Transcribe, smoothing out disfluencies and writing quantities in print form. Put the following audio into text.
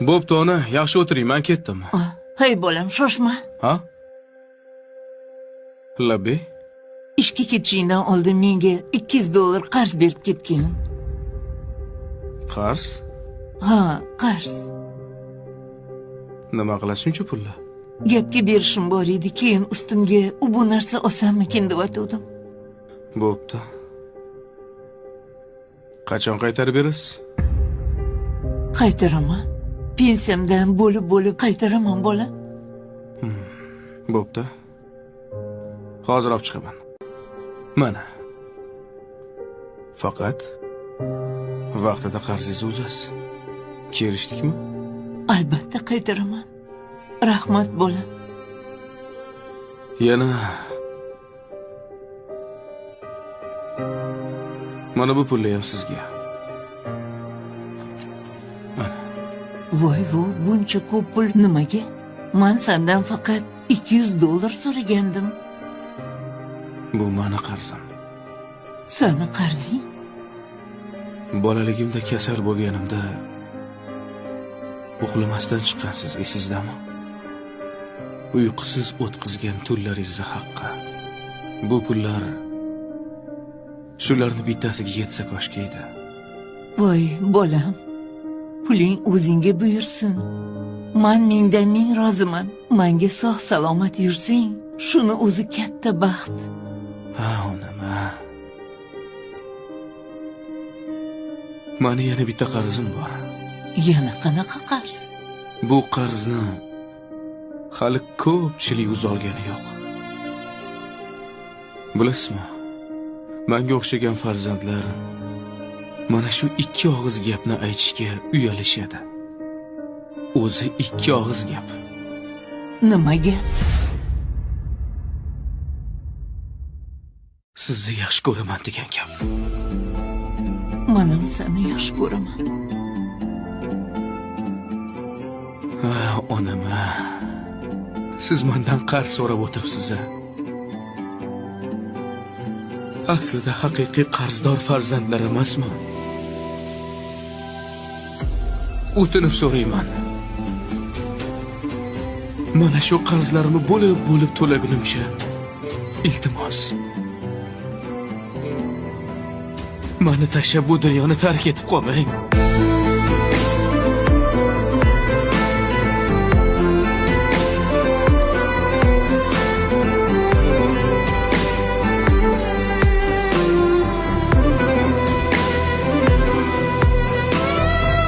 Bo'pti ona, yaxshi o'tiring, men ketdim. Hey bolam, shoshma. Ha? Labbi? Ishga ketishingdan oldin menga $200 qarz berib ketgin. Qarz? Ha, qarz. Nima qilasiz shuncha pulni? Gapga berishim bor edi, keyin ustimga bu narsa osanmikin deb aytdim. Bo'pti. Qachon qaytarib berasiz? Qaytaraman. Pensiyamdan bo'lib qaytaraman bola. Bo'pti. Hozir olib chiqaman. Mana. Faqat vaqtida qarzingizni uzasiz. Kelishdikmi? Albatta qaytaraman. Rahmat bola. Yana mana bu pulni ham sizga. Voy, buncha ko'p pul nimaga? Men sendan faqat $200 so'ragandim. Bu meni qarzim. Seni qarzing? Bolaligimda kasal bo'lganimda uxlamasdan chiqqansiz, esizdami? Uyqusiz o'tkazgan tunlaringizni haqqi. Bu pullar shularni bittasiga yetsa koshki edi. Voy, bolam. Puling o'zingga buyursin. Men mingdan ming roziman. Menga sog' salomat yursang, shuni o'zi katta baxt. Ha, onam. Meni yana bitta qarzim bor. Yana qanaqa qarz? Bu qarzni hali ko'pchilik uzolgani yo'q. Bilasizmi? Menga o'xshagan farzandlar mana shu ikki og'iz gapni aytishga uyalishadi. O'zi ikki og'iz gap. Nimaga? Sizni yaxshi ko'raman degan gap. Men ham seni yaxshi ko'raman. Onam, siz mendan qarz so'rab o'tiribsiz. Aslida haqiqiy qarzdor farzandlar emasmi? O'tinib so'rayman. Mana shu qarzlarimni bo'lib to'lagunimcha iltimos. Meni tashlab bu dunyoni tark etib qolmang.